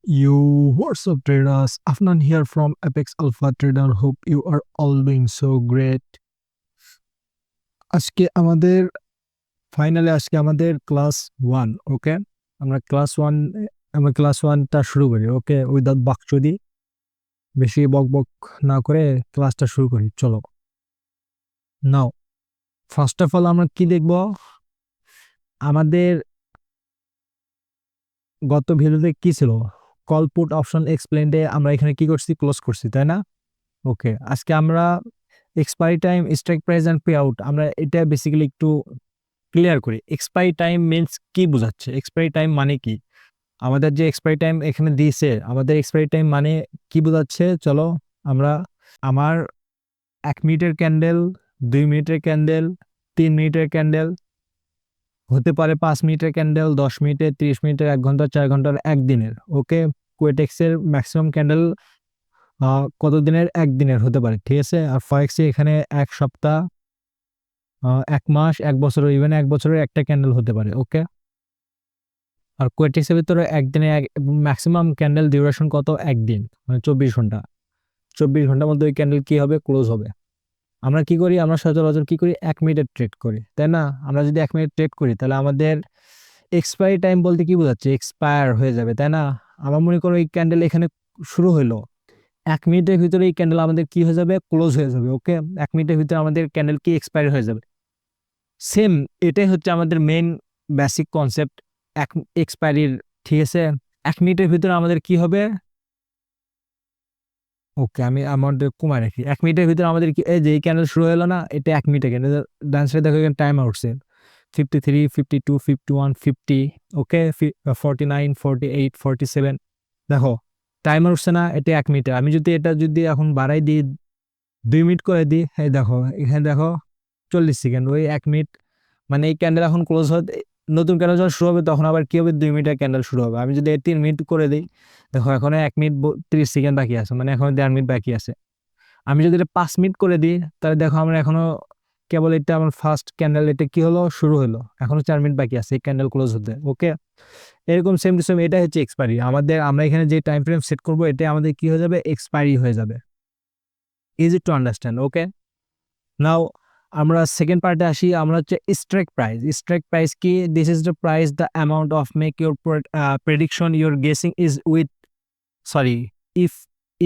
What's up, traders? Afnan here from Apex Alpha Trader. Hope you are all doing so great. আজকে আমাদের class 1, ওকে? আমরা class 1টা শুরু করি, ওকে? Without বাকচুদি, বেশি বক না করে ক্লাসটা শুরু করি, চলো। নাও, ফার্স্ট অফ অল আমরা কি দেখব? আমাদের গত ভিডিওতে কি ছিল? কল পুট অপশন এক্সপ্লেইনডে আমরা এখানে কি করছি? ক্লোজ করছি, তাই না? ওকে, আজকে আমরা expiry time, strike price and pay out, আমরা এটা বেসিক্যালি একটু ক্লিয়ার করি। এক্সপায়ারি টাইম মিনস কি বোঝাচ্ছে? এক্সপায়ারি টাইম মানে কি? আমাদের যে এক্সপায়ারি টাইম এখানে দিয়েছে, আমাদের এক্সপায়ারি টাইম মানে কি বোঝাচ্ছে? চলো আমরা আমার 1 মিনিটের ক্যান্ডেল, 2 মিনিটের ক্যান্ডেল, 3 মিনিটের ক্যান্ডেল, হতে পারে 5 মিনিটের ক্যান্ডেল, 10 মিনিটের, 30 মিনিটের, 1 ঘন্টা, 4 ঘন্টার, একদিনের, ওকে? কোয়েটেক্সের ম্যাক্সিমাম ক্যান্ডেল কত দিনের? একদিনের হতে পারে, ঠিক আছে? আর ফরেক্সে এখানে 1 সপ্তাহ, 1 মাস, 1 বছর, ইভেন 1 বছরের একটা ক্যান্ডেল হতে পারে, ওকে? আর কোয়েটেক্সের ভিতরে একদিনে ম্যাক্সিমাম ক্যান্ডেল ডিউরেশন কত? একদিন, মানে 24 ঘন্টা। 24 ঘন্টার মধ্যে ওই ক্যান্ডেল কি হবে? ক্লোজ হবে। আমরা কি করি? আমরা সচরাচর কি করি? 1 মিনিটের ট্রেড করি, তাই না? আমরা যদি 1 মিনিট ট্রেড করি, তাহলে আমাদের এক্সপায়ারি টাইম বলতে কি বোঝাচ্ছে? এক্সপায়ার হয়ে যাবে, তাই না? আমার মনে করো এই ক্যান্ডেল এখানে শুরু হইলো, 1 মিনিটের ভিতরে এই ক্যান্ডেল আমাদের কি হয়ে যাবে? ক্লোজ হয়ে যাবে, ওকে? 1 মিনিটের ভিতরে আমাদের ক্যান্ডেল কি এক্সপায়ার হয়ে যাবে। সেম এটাই হচ্ছে আমাদের মেইন বেসিক কনসেপ্ট এক্সপায়ারির, ঠিক আছে? 1 মিনিটের ভিতরে আমাদের কি হবে? ওকে, আমি আমাদের কমায় রাখি। 1 মিনিটের ভিতরে আমাদের কি, এই যে এই ক্যান্ডেল শুরু হলো না, এটা 1 মিনিটের ক্যান্ডেল। ডান সাইডে দেখো এখানে টাইম আউটসে 53, 52, 51, 50, ওকে? 49, 48, 47, দেখো টাইমার উঠছে না? এটা 1 মিনিটের। আমি যদি এটা এখন বাড়াই দিই, 2 মিনিট করে দিই, এই দেখো এখানে দেখো 40 সেকেন্ড, ওই 1 মিনিট, মানে এই ক্যান্ডেল এখন ক্লোজ হতে, নতুন ক্যান্ডেল যখন শুরু হবে তখন আবার কি হবে? 2 মিনিটের ক্যান্ডেল শুরু হবে। আমি যদি 3 মিনিট করে দিই, দেখো এখন 1 মিনিট 30 সেকেন্ড বাকি আছে, মানে এখন 1.5 মিনিট বাকি আছে। আমি যদি এটা 5 মিনিট করে দিই, তাহলে দেখো আমরা এখনো কেবল এটা আমার ফার্স্ট ক্যান্ডেল, এটা কি হলো? শুরু হলো, এখনো 4 মিনিট বাকি আছে এই ক্যান্ডেল ক্লোজ হতে, ওকে? এরকম সেম টু সেম এটা হচ্ছে এক্সপায়ারি। আমরা এখানে যে টাইম ফ্রেম সেট করবো, এটা আমাদের কি হয়ে যাবে? এক্সপায়ারি হয়ে যাবে। Easy to understand, okay? Now আমরা সেকেন্ড পার্টে আসি। আমরা হচ্ছে স্ট্রাইক প্রাইস। স্ট্রাইক প্রাইস কি? This is the price, the amount of make your prediction your guessing is with, sorry, if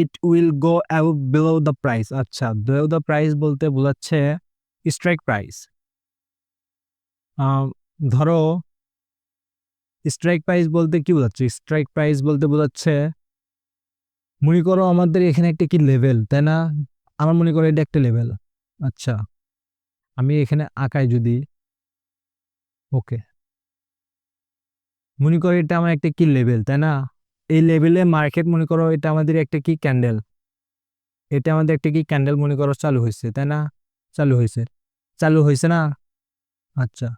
it will go above below the price. আচ্ছা, below the price বলতে বোঝাচ্ছে strike price. ধরো strike price বলতে কি বোঝাচ্ছে? Strike price বলতে বোঝাচ্ছে, মনে করো আমাদের এখানে একটা কি লেভেল, তাই না? আমার মনে করো এটা একটা লেভেল। আচ্ছা, আমি এখানে আঁকাই যদি, ওকে, মনে করো এটা আমার একটা কি লেভেল, তাই না? এই লেভেলে মার্কেট, মনে করো এটা আমাদের একটা কি ক্যান্ডেল, এটা আমাদের একটা কি ক্যান্ডেল, মনে করো চালু হয়েছে, তাই না? চালু হয়েছে না? আচ্ছা,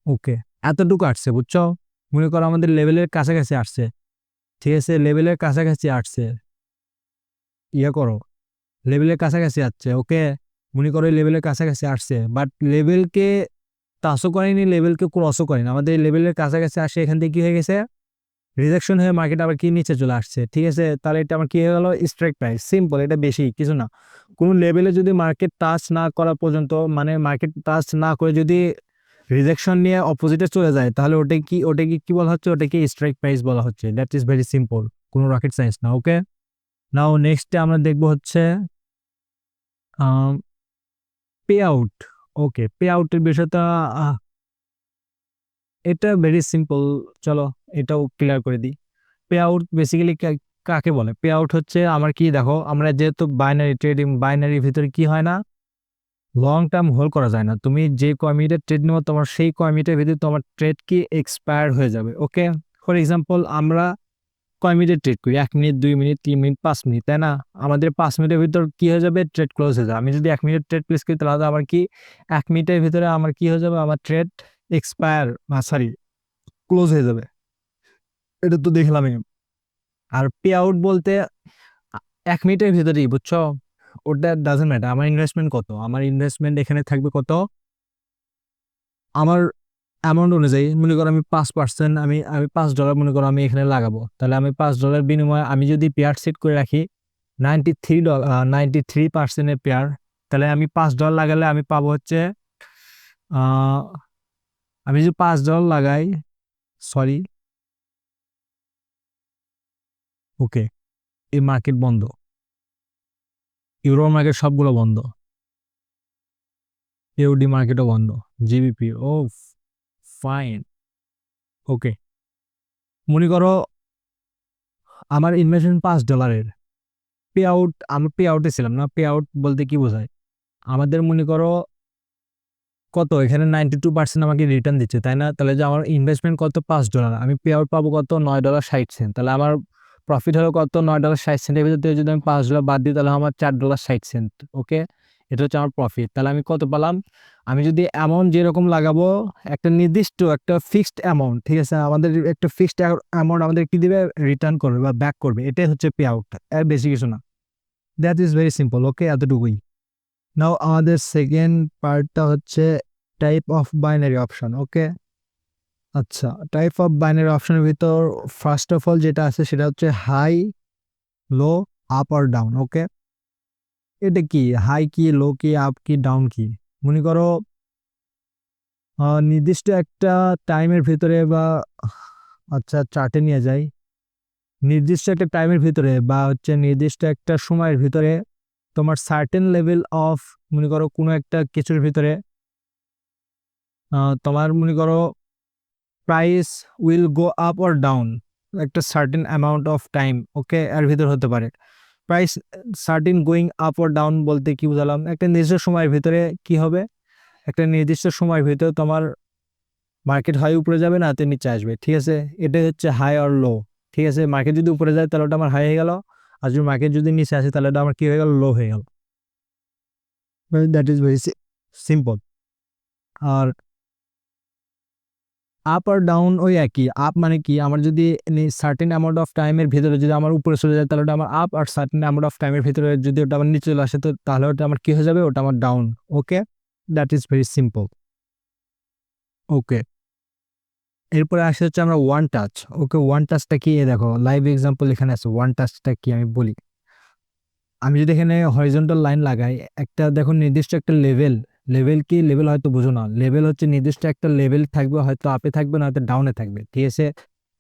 ওকে, এতটুকু আসছে, বুঝছো? মনে করো আমাদের লেভেলের কাছাকাছি আসছে, ঠিক আছে? লেভেলের কাছাকাছি আসছে, ইয়ে করো, লেভেলের কাছাকাছি আসছে, ওকে? মনে করো লেভেলের কাছাকাছি আসছে, বাট লেভেলকে টাচও করেনি, লেভেলকে ক্রসও করেনি, আমাদের লেভেলের কাছাকাছি আসে, এখান থেকে কি হয়ে গেছে? রিজেকশন হয়ে মার্কেট আবার কি নিচে চলে আসছে, ঠিক আছে? তাহলে এটা আমার কি হয়ে গেল? Strike price. সিম্পল, এটা বেশি কিছু না। কোনো লেভেলে যদি মার্কেট টাচ না করা পর্যন্ত, মানে মার্কেট টাচ না করে যদি রিজেকশন নিয়ে অপোজিটে চলে যায়, তাহলে ওটাকে কি বলা হচ্ছে? ওটাকে স্ট্রাইক প্রাইস বলা হচ্ছে। দ্যাট ইজ ভেরি সিম্পল, কোনো রকেট সায়েন্স না, ওকে? নাও নেক্সটে আমরা দেখবো হচ্ছে পে আউট। ওকে, পে আউটের বিষয়টা এটা ভেরি সিম্পল, চলো এটাও ক্লিয়ার করে দিই। পে আউট বেসিক্যালি কাকে বলে? পে আউট হচ্ছে আমার কি, দেখো আমরা যেহেতু বাইনারি ট্রেডিং, বাইনারির ভিতরে কি হয় না, লং টার্ম হোল্ড করা যায় না। তুমি যে কয় মিনিটের ট্রেড নেবো, তোমার সেই কয় মিনিটের ভিতরে তোমার ট্রেড কি এক্সপায়ার হয়ে যাবে, ওকে? ফর এক্সাম্পল আমরা কয় মিনিটের ট্রেড করি? 1 মিনিট, 2 মিনিট, 3 মিনিট, 5 মিনিট, তাই না? আমাদের 5 মিনিটের ভিতর কি হয়ে যাবে? ট্রেড ক্লোজ হয়ে যাবে। আমি যদি 1 মিনিট ট্রেড প্লেস করি, তাহলে আমার কি 1 মিনিটের ভিতরে আমার কি হয়ে যাবে? আমার ট্রেড এক্সপায়ার, সরি, ক্লোজ হয়ে যাবে। এটা তো দেখলামই। আর পে আউট বলতে 1 মিনিটের ভিতরেই, বুঝছো? ওটা ডাজন্ট ম্যাটার আমার ইনভেস্টমেন্ট কত। আমার ইনভেস্টমেন্ট এখানে থাকবে কত? আমার অ্যামাউন্ট অনুযায়ী মনে করো আমি 5% আমি $5 মনে করো আমি এখানে লাগাবো, তাহলে আমি $5 বিনিময়ে আমি যদি পেয়ার সেট করে রাখি $93 পেয়ার, তাহলে আমি $5 লাগালে আমি পাবো হচ্ছে আহ, আমি যদি $5 লাগাই, সরি, ওকে, এই মার্কেট বন্ধ, ইউরো মার্কেট সবগুলো বন্ধ, ইউডি মার্কেটও বন্ধ, জিবিপি ও ফাইন। ওকে, মনে করো আমার ইনভেস্টমেন্ট $5, পে আউট, আমি পে আউটে ছিলাম না, পে আউট বলতে কি বোঝায়, আমাদের মনে করো কত এখানে 92% আমাকে রিটার্ন দিচ্ছে, তাই না? তাহলে যে আমার ইনভেস্টমেন্ট কত, $5, আমি পে আউট পাবো কত, $9.60, তাহলে আমার প্রফিট হলো কত, $9.60, এর ভিতর থেকে যদি আমি $5 বাদ দিই তাহলে আমার $4.60। ওকে, এটা হচ্ছে আমার প্রফিট। তাহলে আমি কত পেলাম, আমি যদি অ্যামাউন্ট যেরকম লাগাবো, একটা নির্দিষ্ট একটা ফিক্সড অ্যামাউন্ট, ঠিক আছে, আমাদের একটা ফিক্সড অ্যামাউন্ট আমাদের কি দিবে, রিটার্ন করবে বা ব্যাক করবে, এটাই হচ্ছে পে আউট, এর বেশি কিছু না। That is very simple. Okay, এতটুকুই। নাও আমাদের সেকেন্ড পার্টটা হচ্ছে type of binary option. Okay, আচ্ছা, টাইপ অফ বাইনারি অপশনের ভিতর ফার্স্ট অফ অল যেটা আছে সেটা হচ্ছে হাই, লো, আপ আর ডাউন। ওকে, এটা কি, হাই কি, লো কি, আপ কি, ডাউন কি? মনে করো নির্দিষ্ট একটা টাইমের ভিতরে বা আচ্ছা চার্টে নিয়ে যাই, নির্দিষ্ট একটা টাইমের ভিতরে বা হচ্ছে নির্দিষ্ট একটা সময়ের ভিতরে তোমার সার্টেন লেভেল অফ, মনে করো কোনো একটা কিছুর ভিতরে তোমার মনে করো price will go up or down একটা সার্টেন অ্যামাউন্ট অফ টাইম। ওকে, এর ভিতর হতে পারে price certain going up or down বলতে কি বুঝালাম, একটা নির্দিষ্ট সময়ের ভিতরে কি হবে, একটা নির্দিষ্ট সময়ের ভিতরে তোমার মার্কেট হয় উপরে যাবে না তো নিচে আসবে, ঠিক আছে, এটাই হচ্ছে হাই অর লো। ঠিক আছে, মার্কেট যদি উপরে যায় তাহলে ওটা আমার হাই হয়ে গেল, আর যদি মার্কেট যদি নিচে আসে তাহলে ওটা আমার কি হয়ে গেল, লো হয়ে গেল। That is very simple. আর আপ আর ডাউন ওই একই, আপ মানে কি, আমার যদি সার্টেন অ্যামাউন্ট অফ টাইমের ভিতরে যদি আমার উপরে চলে যায় তাহলে ওটা আমার up, are certain amount of টাইমের ভিতরে যদি ওটা আমার নিচে চলে আসে তো তাহলে ওটা আমার কি হয়ে যাবে, ওটা আমার down. Okay, that is very simple. Okay, এরপরে আসে হচ্ছে আমরা ওয়ান টাচ। ওকে, ওয়ান টাচটা কি, দেখো লাইভ এক্সাম্পল এখানে আছে, ওয়ান টাচটা কি আমি বলি। আমি যদি এখানে হরিজন্টাল লাইন লাগাই, একটা দেখো নির্দিষ্ট একটা লেভেল, লেভেল কি, লেভেল হয়তো বুঝো না, লেভেল হচ্ছে নির্দিষ্ট একটা লেভেল থাকবে, হয়তো আপে থাকবে না হয়তো ডাউনে থাকবে, ঠিক আছে,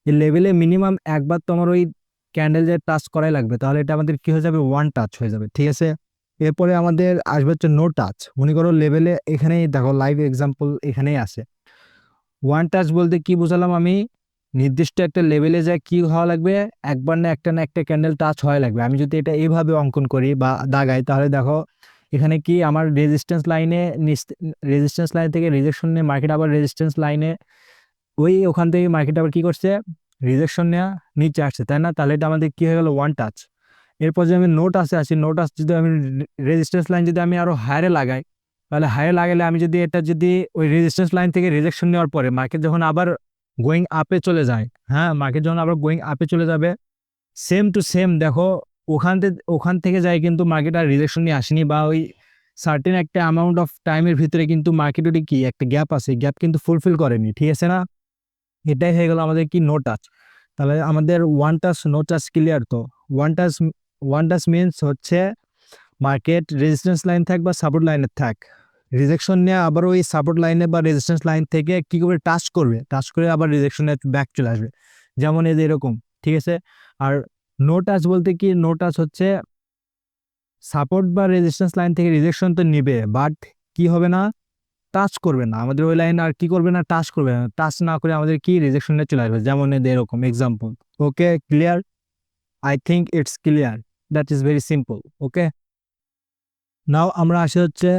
এই লেভেলে মিনিমাম একবার তোমার ওই ক্যান্ডেল যে টাচ করাই লাগবে, তাহলে এটা আমাদের কি হয়ে যাবে, ওয়ান টাচ হয়ে যাবে, ঠিক আছে। এরপরে আমাদের আসবে হচ্ছে নো টাচ। মনে করো লেভেলে এখানেই দেখো লাইভ এক্সাম্পল এখানেই আছে, ওয়ান টাচ বলতে কি বুঝালাম আমি, নির্দিষ্ট একটা লেভেলে যায় কি হওয়া লাগবে, একবার না একটা ক্যান্ডেল টাচ হওয়া লাগবে। আমি যদি এটা এইভাবে অঙ্কন করি বা দাগাই তাহলে দেখো এখানে কি আমার রেজিস্ট্যান্স লাইনে, রেজিস্ট্যান্স লাইন থেকে রিজেকশন নিয়ে মার্কেট আবার রেজিস্ট্যান্স লাইনে, ওই ওখান থেকে মার্কেট আবার কি করছে, রিজেকশন নেওয়া নিচে আসছে, তাই না? তাহলে এটা আমাদের কি হয়ে গেল, ওয়ান টাচ। এরপর যদি আমি নোট আসে আসি, নোট আস যদি আমি রেজিস্ট্যান্স লাইন যদি আমি আরো হায়ারে লাগাই, তাহলে হায়ারে লাগালে আমি যদি এটা যদি ওই রেজিস্ট্যান্স লাইন থেকে রিজেকশন নেওয়ার পরে মার্কেট যখন আবার গোয়িং আপে চলে যায়, হ্যাঁ, মার্কেট যখন আবার গোয়িং আপে চলে যাবে, সেম টু সেম দেখো ওখান থেকে যায় কিন্তু মার্কেট আর রিজেকশন নিয়ে আসেনি, বা ওই সার্টেন একটা অ্যামাউন্ট অফ টাইমের ভিতরে কিন্তু মার্কেট ওটি কি একটা গ্যাপ আছে, গ্যাপ কিন্তু ফুলফিল করেনি, ঠিক আছে না? এটাই হয়ে গেল আমাদের কি, নো টাচ। তাহলে আমাদের one touch no touch clear তো। One touch, one touch means হচ্ছে মার্কেট রেজিস্ট্যান্স লাইন থাক বা সাপোর্ট লাইনে থাক, রিজেকশন নিয়ে আবার ওই সাপোর্ট লাইনে বা রেজিস্ট্যান্স লাইন থেকে কি করবে, টাচ করবে, টাচ করে আবার রিজেকশনে ব্যাক চলে আসবে, যেমন এই যে এরকম, ঠিক আছে। আর নো টাচ বলতে কি, নো টাচ হচ্ছে সাপোর্ট বা রেজিস্ট্যান্স লাইন থেকে রিজেকশন তো নিবে বাট কি হবে না, টাচ করবে না, আমাদের ওই লাইন আর কি করবে না, টাচ করবে না, টাচ না করে আমাদের কি রিজেকশনে চলে আসবে, যেমন এরকম example. Okay, clear? I think it's clear. That is very simple. Okay, now আমরা আসি হচ্ছে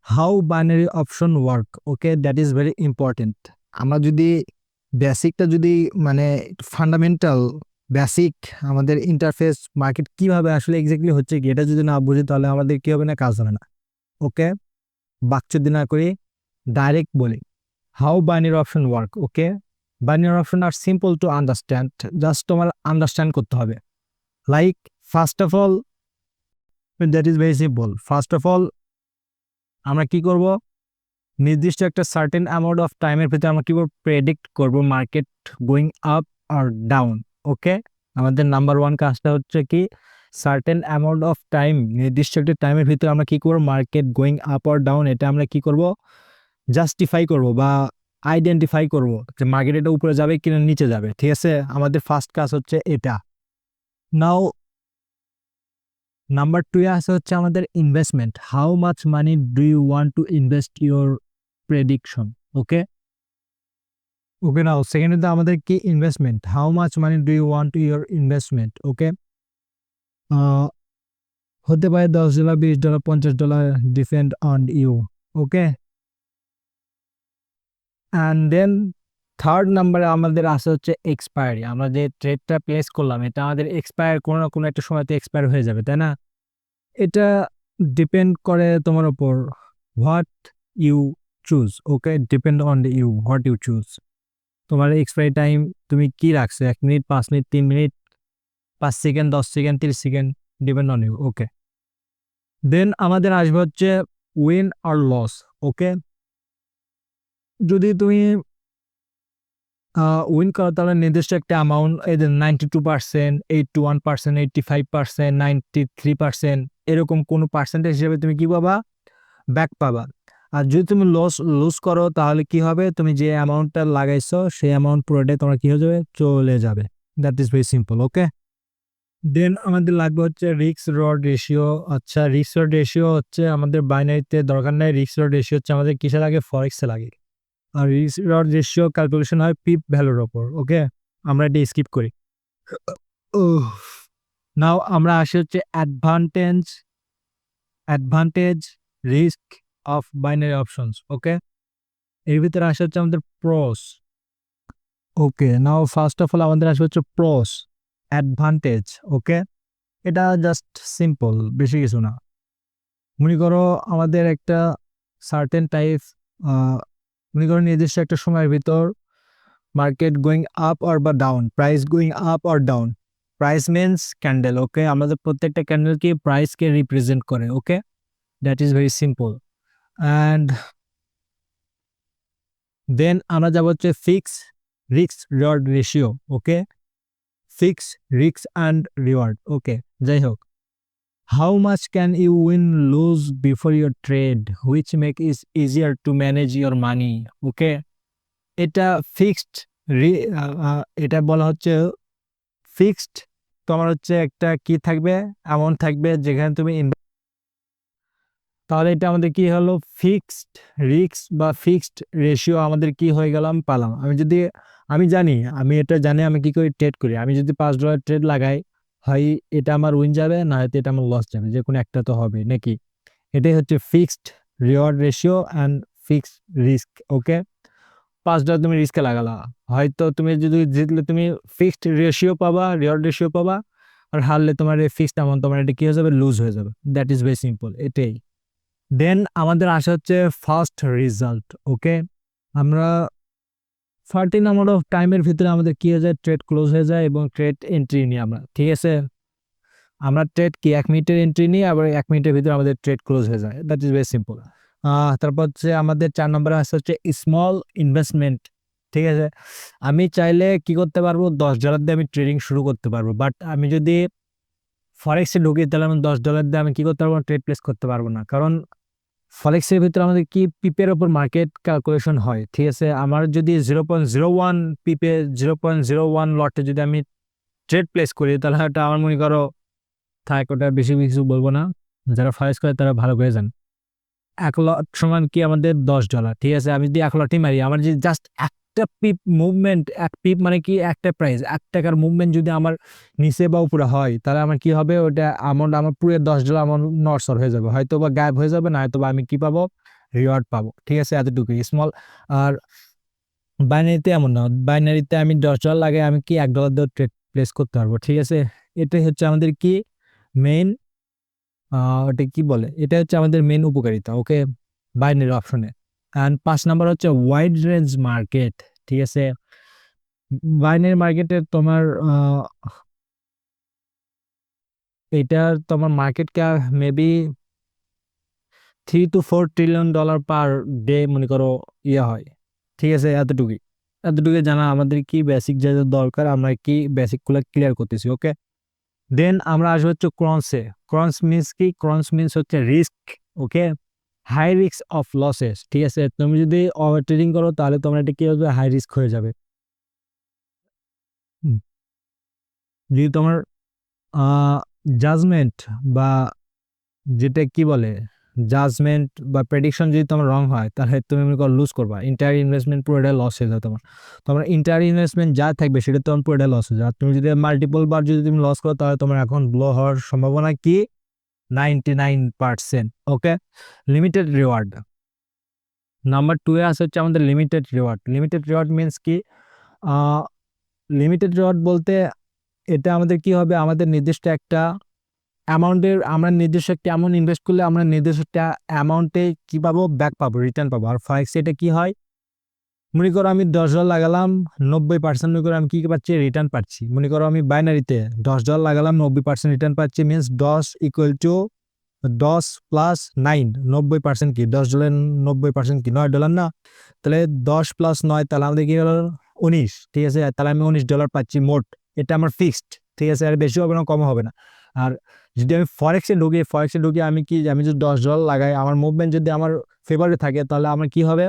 how binary option work. Okay, that is very important. আমরা যদি বেসিকটা যদি মানে ফান্ডামেন্টাল বেসিক আমাদের ইন্টারফেস মার্কেট কিভাবে আসলে এক্স্যাক্টলি হচ্ছে কি এটা যদি না বুঝি তাহলে আমাদের কি হবে না, কাজ হবে না। ওকে, বাকচুদি না করি, ডাইরেক্ট বলি how binary option work. Okay, binary option আর সিম্পল টু আন্ডারস্ট্যান্ড, জাস্ট তোমার আন্ডারস্ট্যান্ড করতে হবে। Like first of all, that is very simple. First of all আমরা কি করব, নির্দিষ্ট একটা সার্টেন অ্যামাউন্ট অফ টাইমের ভিতরে আমরা কিভাবে প্রেডিক্ট করব মার্কেট গোয়িং আপ আর ডাউন। ওকে, আমাদের নাম্বার ওয়ান কাজটা হচ্ছে কি, সার্টেন অ্যামাউন্ট অফ টাইম, নির্দিষ্ট একটা টাইমের ভিতরে আমরা কি করবো, মার্কেট গোয়িং আপ আর ডাউন, এটা আমরা কি করব, জাস্টিফাই করব বা আইডেন্টিফাই করব যে মার্কেট এটা উপরে যাবে কিনা নিচে যাবে। ঠিক আছে, আমাদের ফার্স্ট কাজ হচ্ছে এটা। নাও নাম্বার টু আছে হচ্ছে আমাদের investment. How much money do you want to invest your prediction. Okay okay, now second আমাদের কি investment, how much money do you want to your investment. Okay, হতে পারে $10, $20, $50, depend on you. Okay, and then third নাম্বারে আমাদের আসে হচ্ছে expiry. আমরা যে ট্রেডটা প্লেস করলাম এটা আমাদের এক্সপায়ার কোনো না কোনো একটা সময়তে এক্সপায়ার হয়ে যাবে, তাই না? এটা ডিপেন্ড করে তোমার উপর, what you choose. Okay, depend on you what you choose. তোমার এক্সপায়ারি টাইম তুমি কি রাখছো, 1 minute, 5 minute, 3 minute, 5 second, 10 second, 30 second, depend on you. Okay, then আমাদের আসবে হচ্ছে উইন আর লস। ওকে, যদি তুমি উইন করো তাহলে নির্দিষ্ট একটা অ্যামাউন্ট, এই যে 92%, 81%, 85%, 93%, এরকম কোনো পার্সেন্টেজ হিসেবে তুমি কি পাবা, ব্যাক পাবা। আর যদি তুমি লুজ করো তাহলে কি হবে, তুমি যে অ্যামাউন্টটা লাগাইছো সেই অ্যামাউন্ট পুরোটাই তোমার কি হয়ে যাবে, চলে যাবে। That is very simple. Okay, then আমাদের লাগবে হচ্ছে রিস্ক রিওয়ার্ড রেশিও। আচ্ছা, রিস্ক রিওয়ার্ড রেশিও হচ্ছে আমাদের বাইনারিতে দরকার নাই, রিস্ক রিওয়ার্ড রেশিও হচ্ছে আমাদের কিসে লাগে, ফরেক্সে লাগে। আর রিস্ক রিওয়ার্ড রেশিও ক্যালকুলেশন হয় পিপ ভ্যালুর ওপর। ওকে, আমরা এটা স্কিপ করি। নাও আমরা আসি হচ্ছে advantage risk of binary options. Okay, এর ভিতরে আসে হচ্ছে আমাদের pros. Okay, now first of all আমাদের আসবে হচ্ছে প্রস, অ্যাডভান্টেজ। ওকে, এটা জাস্ট সিম্পল, বেশি কিছু না। মনে করো আমাদের একটা সার্টেন টাইপ, মনে করো নির্দিষ্ট একটা সময়ের ভিতর মার্কেট গোয়িং আপ অর বা down, price going up or down. Price means candle. Okay, আমাদের প্রত্যেকটা ক্যান্ডেল কি প্রাইসকে রিপ্রেজেন্ট করে। Okay, that is very simple. And then আমরা যাব হচ্ছে fix risk reward ratio. Okay, fix risk and reward. Okay, যাই হোক, how much can you win lose before your trade which make is easier to manage your money. Okay, এটা fixed, এটা বলা হচ্ছে fixed. তোমার হচ্ছে একটা কি থাকবে, অ্যামাউন্ট থাকবে যেখানে তুমি তাহলে এটা আমাদের কি হলো, ফিক্সড রিস্ক বা ফিক্সড রেশিও আমাদের কি হয়ে গেল, আমি পালাম। আমি জানি, আমি এটা জানি আমি কি করে ট্রেড করি। আমি যদি $5 ট্রেড লাগাই, হয় এটা আমার উইন যাবে, না হয়তো এটা আমার লস যাবে, যে কোনো একটা তো হবে নাকি। এটাই হচ্ছে fixed reward ratio and fixed risk. Okay, $5 তুমি রিস্কে লাগালা, হয়তো তুমি যদি জিতলে তুমি ফিক্সড রেশিও পাবা, রিওয়ার্ড রেশিও পাবা, আর হারলে তোমার এই ফিক্সড অ্যামাউন্ট তোমার এটা কি হয়ে যাবে, লুজ হয়ে যাবে। দ্যাট ইজ ভেরি সিম্পল, এটাই। দেন আমাদের আসা হচ্ছে ফার্স্ট রেজাল্ট। ওকে, আমরা 30 অফ টাইমের ভিতরে আমাদের কি হয়ে যায়, ট্রেড ক্লোজ হয়ে যায় এবং ট্রেড এন্ট্রি নিই আমরা। ঠিক আছে, আমরা ট্রেড কি 1 মিনিটের এন্ট্রি নিই, আবার 1 মিনিটের ভিতরে আমাদের ট্রেড ক্লোজ হয়ে যায়। That is very simple. তারপর হচ্ছে আমাদের 4 নম্বরে আসা হচ্ছে স্মল ইনভেস্টমেন্ট। ঠিক আছে, আমি চাইলে কি করতে পারবো, $10 দিয়ে আমি ট্রেডিং শুরু করতে পারবো, বাট আমি যদি ফরেক্সে ঢুকি তাহলে আমি $10 দিয়ে আমি কি করতে পারবো, ট্রেড প্লেস করতে পারবো না। কারণ ফরেক্সের ভিতরে আমাদের কি পিপের ওপর মার্কেট ক্যালকুলেশন হয়। ঠিক আছে, আমার যদি 0.01 পিপে 0.01 লটে যদি আমি ট্রেড প্লেস করি, তাহলে এটা আমার মনে করো থাক, ওটা বেশি কিছু বলবো না, যারা ফরেক্স করে তারা ভালো করে যান। 1 লট সমান কি আমাদের $10। ঠিক আছে, আমি যদি 1 লটই মারি, আমার যদি জাস্ট একটা পিপ মুভমেন্ট, এক পিপ মানে কি একটা প্রাইস, $1 মুভমেন্ট যদি আমার নিচে বা উপরে হয়, তাহলে আমার কি হবে, ওটা অ্যামাউন্ট আমার পুরো $10 আমার নড়সড় হয়ে যাবে, হয়তো বা গায়েব হয়ে যাবে, না হয়তো বা আমি কি পাবো, রিওয়ার্ড পাবো। ঠিক আছে, এতটুকুই স্মল। আর বাইনারিতে এমন না, বাইনারিতে আমি $10 লাগে, আমি কি $1 দিয়ে ট্রেড প্লেস করতে পারবো। ঠিক আছে, এটাই হচ্ছে আমাদের কি মেইন, ওটা কি বলে, এটা হচ্ছে আমাদের মেইন উপকারিতা। ওকে, বাইনারি অপশনে। অ্যান্ড 5 নাম্বার হচ্ছে ওয়াইড রেঞ্জ মার্কেট। ঠিক আছে, বাইনারি মার্কেটে তোমার এটা তোমার market maybe 3 to 4 trillion dollar per day মনে করো ইয়ে হয়, ঠিক আছে? এতটুকুই জানা আমাদের কি বেসিক যা যা দরকার, আমরা কি বেসিকগুলো ক্লিয়ার করতেছি। ওকে, দেন আমরা আসবো হচ্ছে ক্রন্সে। ক্রন্স মিনস কি? ক্রন্স মিনস হচ্ছে risk. Okay, high risk of losses, ঠিক আছে? তুমি যদি ওভার ট্রেডিং করো তাহলে তোমার এটা কি হবে? হাই রিস্ক হয়ে যাবে। হুম, যদি তোমার জাজমেন্ট বা যেটা কি বলে, জাজমেন্ট বা প্রেডিকশন যদি তোমার রং হয়, তাহলে তুমি মনে করো লুজ করবা, ইন্টায়ার ইনভেস্টমেন্ট পুরোটা লস হয়ে যাবে তোমার ইন্টায়ার ইনভেস্টমেন্ট যা থাকবে সেটা তোমার পুরোটা লস হয়ে যাবে। তুমি যদি মাল্টিপল বার যদি তুমি লস করো তাহলে তোমার অ্যাকাউন্ট ব্লো হওয়ার সম্ভাবনা কি? 99%। ওকে, লিমিটেড রিওয়ার্ড। নাম্বার 2 এ আছে হচ্ছে আমাদের limited reward. Limited reward means কি? লিমিটেড রিওয়ার্ড বলতে এটা আমাদের কি হবে? আমাদের নির্দিষ্ট একটা অ্যামাউন্টের, আমরা নির্দিষ্ট একটা অ্যামাউন্ট ইনভেস্ট করলে আমরা নির্দিষ্ট একটা অ্যামাউন্টে কি পাবো? ব্যাক পাবো, রিটার্ন পাবো। আর ফরেক্স এটা কি হয়? মনে করো আমি $10 লাগালাম, 90% মনে করো আমি কি পাচ্ছি? রিটার্ন পাচ্ছি। মনে করো আমি বাইনারিতে $10 লাগালাম, 90% রিটার্ন পাচ্ছি, মিনস 10 ইকুয়াল টু 10 প্লাস 9, 90% কি? $10 90% কি? $9 না? তাহলে 10 প্লাস 9, তাহলে আমাদের কি হলো? 19, ঠিক আছে? তাহলে আমি $19 পাচ্ছি মোট। এটা আমার ফিক্সড, ঠিক আছে? আর বেশি হবে না, কম হবে না। আর যদি আমি ফরেক্সে ঢুকি আমি কি? আমি যদি $10 লাগাই, আমার মুভমেন্ট যদি আমার ফেভারে থাকে তাহলে আমার কি হবে?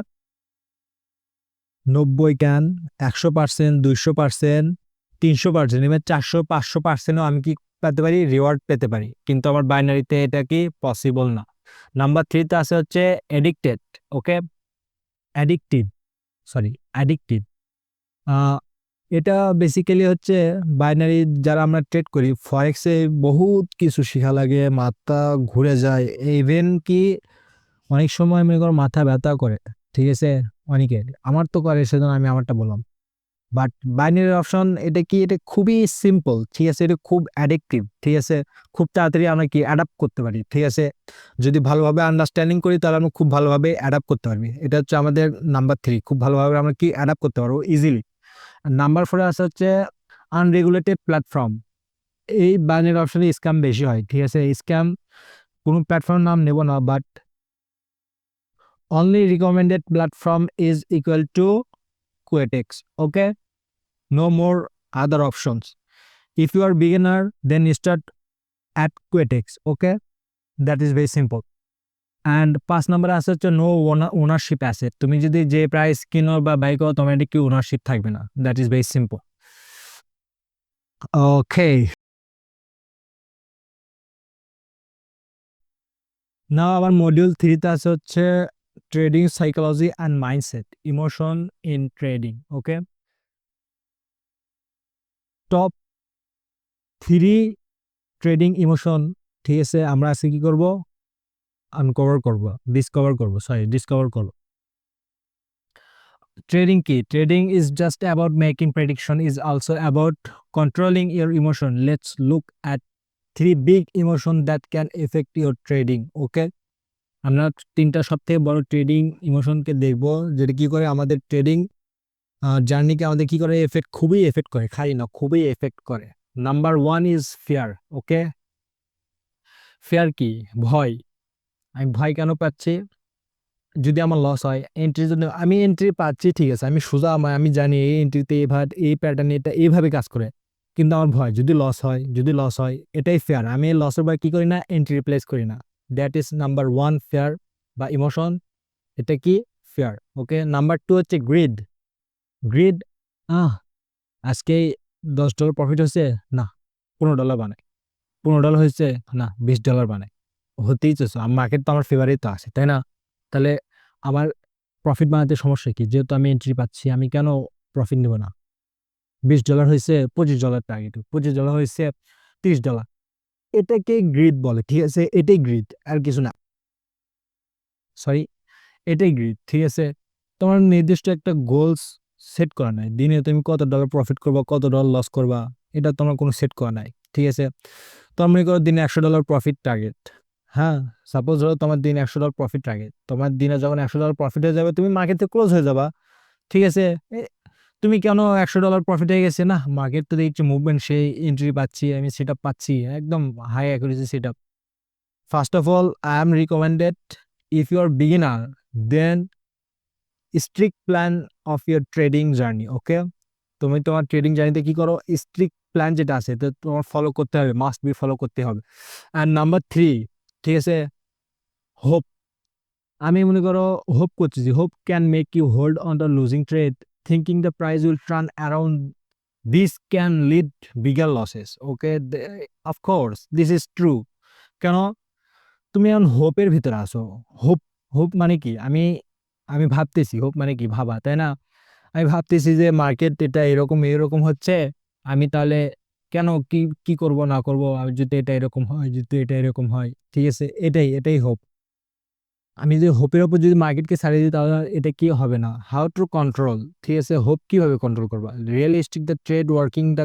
90 কেন, 100%, 200%, 300%, এবার 400-500%ও আমি কি পেতে পারি? রিওয়ার্ড পেতে পারি। কিন্তু আমার বাইনারিতে এটা কি পসিবল না। নাম্বার 3 তে আছে হচ্ছে এডিক্টেড। ওকে, অ্যাডিক্টিভ, সরি অ্যাডিক্টিভ। এটা বেসিক্যালি হচ্ছে বাইনারি যারা আমরা ট্রেড করি, ফরেক্সে বহুত কিছু শেখা লাগে, মাথা ঘুরে যায়, ইভেন কি অনেক সময় মনে করো মাথা ব্যথা করে, ঠিক আছে? অনেকের, আমার তো করে, সেজন্য আমি আমারটা বললাম। বাট বাইনারি অপশন এটা কি? এটা খুবই সিম্পল, ঠিক আছে? এটা খুব অ্যাডিকটিভ, ঠিক আছে? খুব তাড়াতাড়ি আমরা কি অ্যাডাপ্ট করতে পারি, ঠিক আছে? যদি ভালোভাবে আন্ডারস্ট্যান্ডিং করি তাহলে আমরা খুব ভালোভাবে অ্যাডাপ্ট করতে পারবি। এটা হচ্ছে আমাদের নাম্বার 3, খুব ভালোভাবে আমরা কি অ্যাডাপ্ট করতে পারবো ইজিলি। নাম্বার 4 আছে হচ্ছে আনরেগুলেটেড প্ল্যাটফর্ম। এই বাইনারি অপশনে স্ক্যাম বেশি হয়, ঠিক আছে? স্ক্যাম কোনো প্ল্যাটফর্ম নাম নেব না, but only recommended platform is equal to Quotex. Okay, no more other options. If you are beginner, then you start at Quetex. Okay, that is very simple. And 5 number আছে হচ্ছে no ownership asset. তুমি যদি যে price কিনো বা by করো তোমার এটা কি ওনারশিপ থাকবে না। That is very simple. Okay. Now our module 3 তে আছে হচ্ছে trading psychology and mindset, emotion in trading. Okay, top 3 trading emotion, ঠিক আছে? আমরা আজকে কি করব? ডিসকভার করব। Trading key. Trading is just about making prediction, is also about controlling your emotion. Let's look at 3 big emotion that can affect your trading. Okay, আমরা 3টা সবথেকে বড় ট্রেডিং ইমোশনকে দেখব, যেটা কি করে আমাদের ট্রেডিং জার্নিকে আমাদের কি করে খুবই এফেক্ট করে, খালি না খুবই এফেক্ট করে। Number 1 is fear. Okay, fear কি? ভয়। আমি ভয় কেন পাচ্ছি? যদি আমার লস হয়, এন্ট্রির জন্য আমি এন্ট্রি পাচ্ছি, ঠিক আছে? আমি সোজা আমি জানি এই এন্ট্রিতে এইভাবে এই প্যাটার্নে এটা এইভাবে কাজ করে, কিন্তু আমার ভয় যদি লস হয় এটাই ফেয়ার। আমি এই লসের ভয় কি করি না? এন্ট্রি রিপ্লেস করি না। দ্যাট ইজ নাম্বার 1 ফেয়ার বা ইমোশন, এটা কি? ফেয়ার। ওকে, নাম্বার 2 হচ্ছে গ্রিড। গ্রিড, আজকে $10 প্রফিট হচ্ছে, না $15 বানাই, $15 হয়েছে, না $20 বানাই। হতেই চাইছো, মার্কেট তো আমার ফেভারেই তো আছে, তাই না? তাহলে আমার প্রফিট বানাতে সমস্যা কি? যেহেতু আমি এন্ট্রি পাচ্ছি, আমি কেন প্রফিট নেব না? $20 হয়েছে, $25 টার্গেট, $25 হয়েছে, $30। এটাকে গ্রিড বলে, ঠিক আছে? এটাই গ্রিড, আর কিছু না। সরি, এটাই গ্রিড, ঠিক আছে? তোমার নির্দিষ্ট একটা গোলস সেট করা নাই, দিনে তুমি কত ডলার প্রফিট করবা, কত ডলার লস করবা, এটা তোমার কোনো সেট করা নাই, ঠিক আছে? তোমার মনে করো দিনে $100 প্রফিট টার্গেট। হ্যাঁ, সাপোজ ধরো তোমার দিন $100 প্রফিট টার্গেট। তোমার দিনে যখন $100 প্রফিট হয়ে যাবে, তুমি মার্কেট থেকে ক্লোজ হয়ে যাবা, ঠিক আছে? তুমি কেন $100 প্রফিট হয়ে গেছে, না মার্কেট তো দেখছি মুভমেন্ট, সেই এন্ট্রি পাচ্ছি, আমি সেটআপ পাচ্ছি, একদম high accuracy setup. First of all, I am recommended if you are beginner, then strict plan of your trading journey. Okay, তুমি তোমার ট্রেডিং জার্নিতে কি করো, স্ট্রিক্ট প্ল্যান যেটা আছে তো তোমার ফলো করতে হবে, মাস্ট বি ফলো করতে হবে। অ্যান্ড নাম্বার 3, ঠিক আছে, হোপ। আমি মনে করো হোপ করতেছি, hope can make you hold on the losing trade thinking the price will turn around, this can lead bigger losses. Okay, of course this is true. কেন, তুমি এখন হোপের ভিতরে আসো। হোপ, হোপ মানে কি, আমি আমি ভাবতেছি, হোপ মানে কি ভাবা, তাই না? আমি ভাবতেছি যে মার্কেট এটা এরকম এরকম হচ্ছে, আমি তাহলে কেন কি কি করব না করব, আমি যদি এটা এরকম হয়, যদি এটা এরকম হয়, ঠিক আছে, এটাই এটাই হোপ। আমি যদি হোপের ওপর যদি মার্কেটকে ছাড়িয়ে দিই তাহলে এটা কি হবে না। হাউ টু কন্ট্রোল, ঠিক আছে, হোপ কিভাবে কন্ট্রোল করবা, realistic the trade working the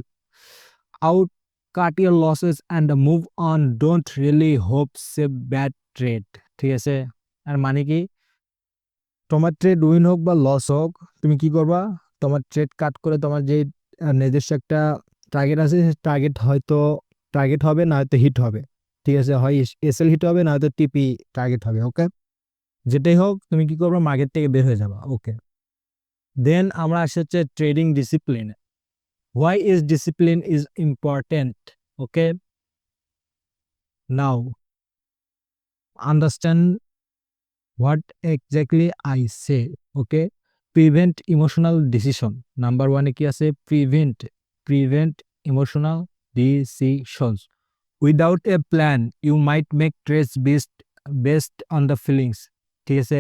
out, cut your losses and move on, don't really hope save bad trade. ঠিক আছে, আর মানে কি, তোমার ট্রেড উইন হোক বা লস হোক, তুমি কি করবা, তোমার ট্রেড কাট করে তোমার যে নিজস্ব একটা টার্গেট আছে, টার্গেট হয়তো টার্গেট হবে না হয়তো হিট হবে, ঠিক আছে, হয় এসএল হিট হবে না হয়তো টিপি টার্গেট হবে। ওকে, যেটাই হোক তুমি কি করবা, মার্কেট থেকে বের হয়ে যাবা। ওকে, দেন আমরা আসি হচ্ছে trading discipline. Why is discipline is important? Okay, now understand what exactly I say. Okay, prevent emotional decision. Number 1 কি আছে, prevent emotional decisions. Without a plan you might make trades based on the feelings। ঠিক আছে,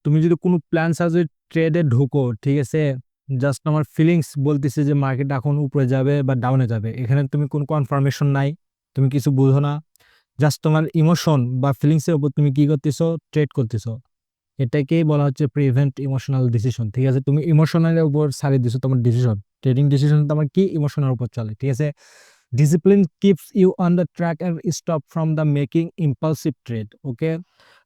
তুমি যদি কোনো plan সাজে ট্রেডে ঢুকো, ঠিক আছে, জাস্ট আমার ফিলিংস বলতেছে যে মার্কেট এখন উপরে যাবে বা ডাউনে যাবে, এখানে তুমি কোনো কনফার্মেশন নাই, তুমি কিছু বুঝো না, জাস্ট তোমার ইমোশন বা ফিলিংসের উপর তুমি কি করতেছো, ট্রেড করতেছো, এটাকেই বলা হচ্ছে প্রিভেন্ট ইমোশনাল ডিসিশন। ঠিক আছে, তুমি ইমোশনালের উপর ছাড়িয়ে দিছো তোমার ডিসিশন, ট্রেডিং ডিসিশন তোমার কি ইমোশনের উপর চলে। ঠিক আছে, discipline keeps you on the track and stop from the making impulsive trade. Okay,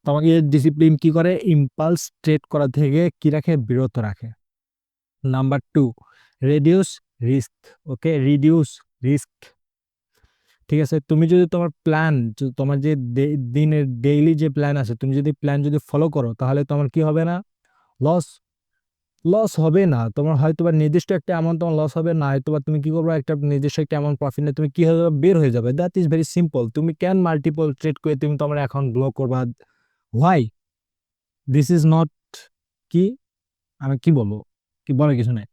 তোমাকে ডিসিপ্লিন কি করে, ইম্পালস ট্রেড করা থেকে কি রাখে, বিরত রাখে। Number 2, reduce risk. Okay, reduce risk. ঠিক আছে, তুমি যদি তোমার প্ল্যান, তোমার যে দিনের ডেইলি যে প্ল্যান আছে, তুমি যদি প্ল্যান যদি ফলো করো তাহলে তোমার কি হবে না, লস লস হবে না। তোমার হয়তো বা নির্দিষ্ট একটা অ্যামাউন্ট তোমার লস হবে না, হয়তো বা তুমি কি করবে, একটা নির্দিষ্ট একটা অ্যামাউন্ট প্রফিট নিয়ে তুমি কি হয়ে যাবে, বের হয়ে যাবে। That is very simple. তুমি ক্যান মাল্টিপল ট্রেড করে তুমি তোমার অ্যাকাউন্ট ব্লক করবা, হোয়াই, দিস ইজ নট, কি আমি কি বলবো, কি বলার কিছু নাই।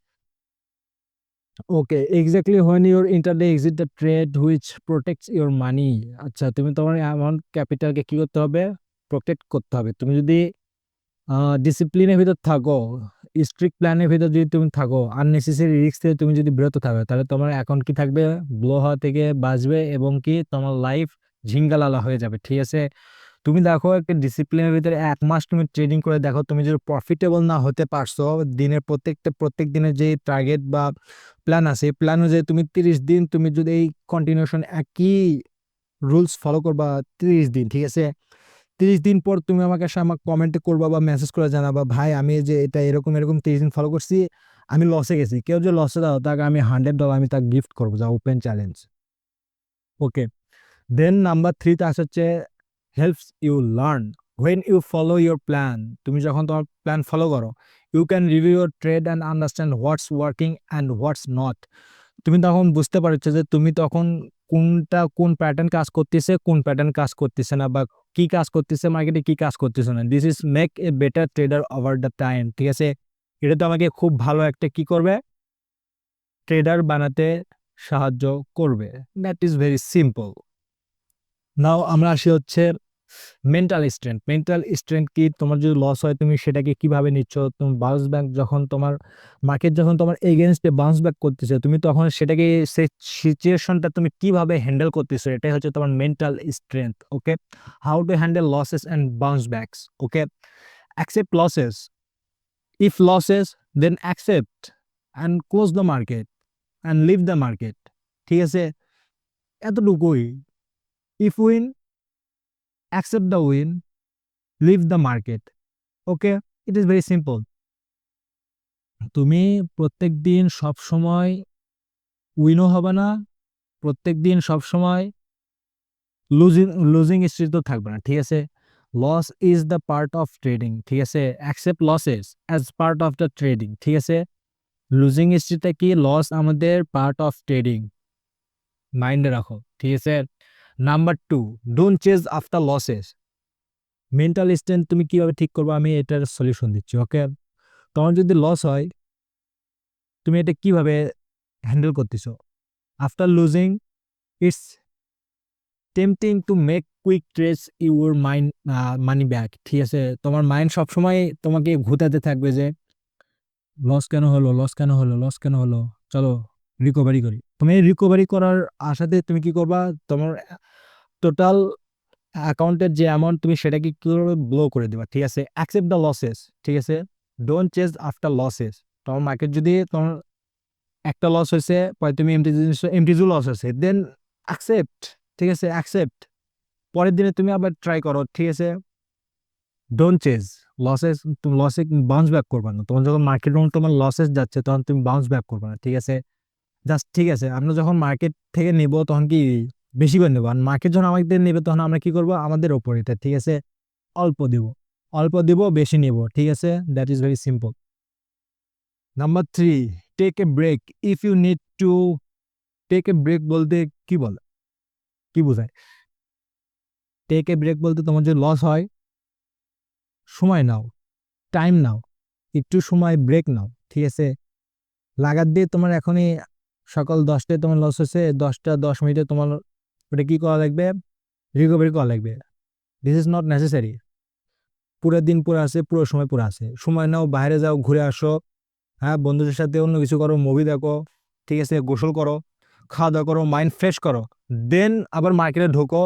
Okay, exactly when your intraday exit the trade which protects your money. আচ্ছা, তুমি তোমার অ্যামাউন্ট ক্যাপিটালকে কি করতে হবে, প্রোটেক্ট করতে হবে। তুমি যদি ডিসিপ্লিনের ভিতর থাকো, স্ট্রিক্ট প্ল্যানের ভিতর যদি তুমি থাকো, আননেসেসারি রিস্ক থেকে তুমি যদি বিরত থাকো, তাহলে তোমার অ্যাকাউন্ট কি থাকবে, ব্লো হওয়া থেকে বাঁচবে এবং কি তোমার লাইফ ঝিঙ্গালালা হয়ে যাবে। ঠিক আছে, তুমি দেখো একটা ডিসিপ্লিনের ভিতরে 1 মাস তুমি ট্রেডিং করে দেখো, তুমি যদি প্রফিটেবল না হতে পারছো, দিনের প্রত্যেক দিনের যে টার্গেট বা প্ল্যান আছে, প্ল্যান অনুযায়ী তুমি 30 দিন তুমি যদি এই কন্টিনিউশন একই রুলস ফলো করবা 30 দিন, ঠিক আছে, 30 দিন পর তুমি আমাকে আমাকে কমেন্টে করবা বা মেসেজ করে জানাবা, ভাই আমি যে এটা এরকম এরকম 30 দিন ফলো করছি, আমি লসে গেছি। কেউ যে লসে দাও তাকে আমি $100 আমি তাকে গিফট করবো, যা open challenge. Okay, then number 3 তে হচ্ছে helps you learn. When you follow your plan, তুমি যখন তোমার প্ল্যান ফলো করো, you can review your trade and understand what's working and what's not. তুমি তখন বুঝতে পারছো যে তুমি তখন কোন প্যাটার্ন কাজ করতেছে, কোন প্যাটার্ন কাজ করতেছে না, বা কি কাজ করতেছে মার্কেটে, কি কাজ করতেছে না। This is make a better trader over the time. ঠিক আছে, এটা তো আমাকে খুব ভালো একটা কি করবে, ট্রেডার বানাতে সাহায্য করবে। That is very simple. Now আমরা আসি হচ্ছে মেন্টাল স্ট্রেংথ। মেন্টাল স্ট্রেংথ কি, তোমার যদি লস হয় তুমি সেটাকে কিভাবে নিচ্ছ, তুমি বাউন্স ব্যাক যখন তোমার মার্কেট যখন তোমার এগেনস্টে বাউন্স ব্যাক করতেছে, তুমি তখন সেটাকে সেই সিচুয়েশনটা তুমি কিভাবে হ্যান্ডেল করতেছো, এটাই হচ্ছে তোমার mental strength. Okay, how to handle losses and bounce backs. Okay, accept losses, if losses then accept and close the market and leave the market. ঠিক আছে, এতটুকুই। If win, accept the win, leave the market. Okay, it is very simple. তুমি প্রত্যেক দিন সব সময় উইনও হবে না, প্রত্যেক দিন সব সময় লুজিং লুজিং স্ট্রিট তো থাকবে না। ঠিক আছে, loss is the part of trading, ঠিক আছে, accept losses as part of the trading, ঠিক আছে। লুজিং হিস্ট্রিটা কি, লস আমাদের পার্ট অফ ট্রেডিং, মাইন্ডে রাখো, ঠিক আছে। Number 2, don't chase after losses. Mental strength তুমি কিভাবে ঠিক করবো, আমি এটার সলিউশন দিচ্ছি, ওকে। তোমার যদি লস হয়, তুমি এটা কিভাবে হ্যান্ডেল করতেছো। After losing, it's tempting to make quick trace your mind money back, ঠিক আছে। তোমার মাইন্ড সবসময় তোমাকে ঘুতাতে থাকবে যে লস কেন হলো, লস কেন হলো, লস কেন হলো, চলো রিকভারি করি। তুমি রিকভারি করার আশাতে তুমি কি করবা, তোমার টোটাল অ্যাকাউন্টের যে অ্যামাউন্ট তুমি সেটাকে কি করবে, ব্লো করে দেবা, ঠিক আছে। অ্যাকসেপ্ট দ্য লসেস, ঠিক আছে, ডোন্ট চেজ আফটার লসেস। তোমার মার্কেট যদি তোমার একটা লস হয়েছে, পরে তুমি এমটিজু লস হয়েছে, দেন অ্যাকসেপ্ট, ঠিক আছে, অ্যাকসেপ্ট। পরের দিনে তুমি আবার ট্রাই করো, ঠিক আছে। ডোন্ট চেজ লসেস, তুমি লসে বাউন্স ব্যাক করবা না। তোমার যখন মার্কেট তোমার লসেস যাচ্ছে, তখন তুমি বাউন্স ব্যাক করবা না, ঠিক আছে। জাস্ট, ঠিক আছে, আমরা যখন মার্কেট থেকে নেব তখন কি বেশি করে নেবো, আর মার্কেট যখন আমাদের নেবে তখন আমরা কি করবো, আমাদের ওপর এটা, ঠিক আছে, অল্প দিব, অল্প দিব, বেশি নেব, ঠিক আছে। That is very simple. Number 3, take a break if you need to. Take a break বলতে কি বলে, কি বোঝায়? টেক এ ব্রেক বলতে তোমার যদি লস হয়, সময় নাও, টাইম নাও, একটু সময় ব্রেক নাও, ঠিক আছে। লাগাত দিয়ে তোমার এখনই সকাল 10টায় তোমার লস হয়েছে, 10টা 10 মিনিটে তোমার ওটা কি করা লাগবে, রিকভারি করা লাগবে। This is not necessary. পুরো দিন পুরো আছে, পুরো সময় পুরো আছে, সময় নাও, বাইরে যাও, ঘুরে আসো, হ্যাঁ, বন্ধুদের সাথে অন্য কিছু করো, মুভি দেখো, ঠিক আছে, গোসল করো, খাওয়া দাওয়া করো, মাইন্ড ফ্রেশ করো, দেন আবার মার্কেটে ঢোকো,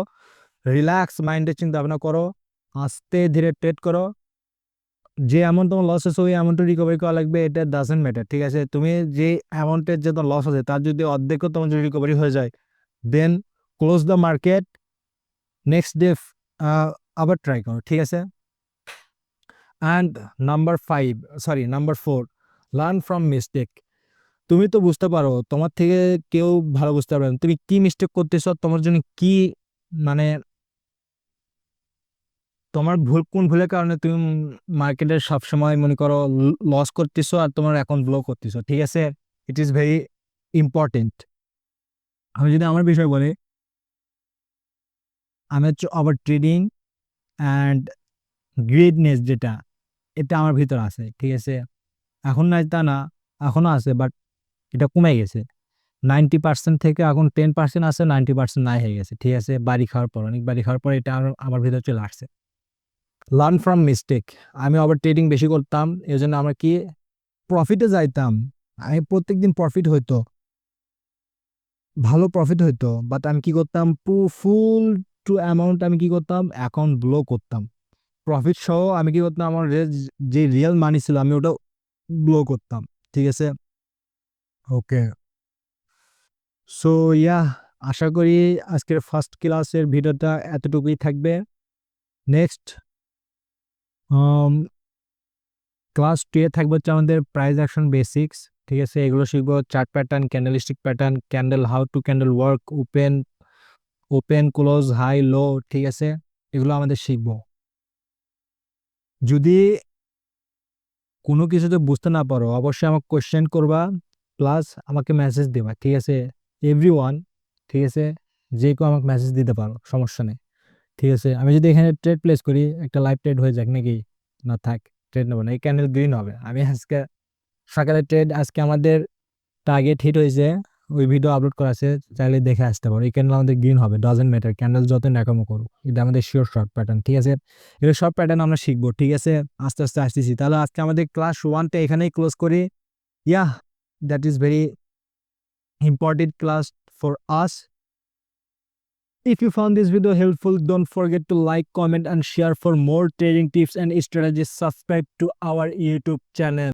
রিল্যাক্স মাইন্ডে চিন্তা ভাবনা করো, আস্তে ধীরে ট্রেড করো। যে অ্যামাউন্ট তোমার লস হচ্ছে ওই অ্যামাউন্টটা রিকভারি করা লাগবে, এটা ডাজেন্ট ম্যাটার, ঠিক আছে। তুমি যে অ্যামাউন্টের যে তোমার লস আছে তার যদি অর্ধেকও তোমার যদি রিকভারি হয়ে যায়, then close the market, next day আবার ট্রাই করো, ঠিক আছে। And number 4, learn from mistake. তুমি তো বুঝতে পারো, তোমার থেকে কেউ ভালো বুঝতে পারবে না তুমি কি মিস্টেক করতেছো, তোমার জন্য কি, মানে তোমার ভুল, কোন ভুলের কারণে তুমি মার্কেটের সবসময় মনে করো লস করতেছো আর তোমার অ্যাকাউন্ট ব্লক করতেছো, ঠিক আছে। ইট ইজ ভেরি ইম্পর্টেন্ট। আমি যদি আমার বিষয় বলি, আমি হচ্ছে ওভার ট্রেডিং অ্যান্ড গ্রিডনেস, যেটা এটা আমার ভিতর আছে, ঠিক আছে। এখন নাই তা না, এখনো আছে, বাট এটা কমে গেছে। 90% থেকে এখন 10% আছে, 90% নাই হয়ে গেছে, ঠিক আছে। বাড়ি খাওয়ার পর, অনেক বাড়ি খাওয়ার পর এটা আমার ভিতর চলে আসছে। Learn from mistake. আমি ওভার ট্রেডিং বেশি করতাম, এই জন্য আমরা কি প্রফিটে যাইতাম, আমি প্রত্যেকদিন প্রফিট হইতো, ভালো প্রফিট হইতো, বাট আমি কি করতাম, ফুল টু অ্যামাউন্ট আমি কি করতাম, অ্যাকাউন্ট ব্লো করতাম। প্রফিট সহ আমি কি করতাম, আমার যে রিয়েল মানি ছিল আমি ওটা ব্লো করতাম, ঠিক আছে। ওকে, সো ইয়া, আশা করি আজকের ফার্স্ট ক্লাসের ভিডিওটা এতটুকুই থাকবে। নেক্সট ক্লাস 2 থাকবে হচ্ছে আমাদের প্রাইস অ্যাকশন বেসিক্স, ঠিক আছে। এগুলো শিখবো, chart pattern, candlestick pattern, candle, how to candle work, open open close, high low, ঠিক আছে, এগুলো আমাদের শিখবো। যদি কোনো কিছুতে বুঝতে না পারো অবশ্যই আমাকে কোয়েশ্চেন করবা, প্লাস আমাকে মেসেজ দেবা, ঠিক আছে। এভরিওয়ান, ঠিক আছে, যে কেউ আমাকে মেসেজ দিতে পারো, সমস্যা নেই, ঠিক আছে। আমি যদি এখানে ট্রেড প্লেস করি, একটা লাইভ ট্রেড হয়ে যাক নাকি, না থাক, ট্রেড নেবো না, এই ক্যান্ডেল গ্রিন হবে। আমি আজকে সকালে ট্রেড, আজকে আমাদের টার্গেট হিট হয়েছে, ওই ভিডিও আপলোড করা আছে, চাইলে দেখে আসতে পারো। এই ক্যান্ডেল আমাদের গ্রিন হবে, ডাজেন্ট ম্যাটার, ক্যান্ডেল যত ন্যাকামো করুক, এটা আমাদের শিওর শর্ট প্যাটার্ন, ঠিক আছে। এগুলো শর্ট প্যাটার্ন আমরা শিখবো, ঠিক আছে, আস্তে আস্তে আসতেছি। তাহলে আজকে আমাদের ক্লাস 1টা এখানেই ক্লোজ করি। Yeah, that is very important class for us. If you found this video helpful, don't forget to like, comment and share. For more trading tips and strategies, subscribe to our YouTube channel.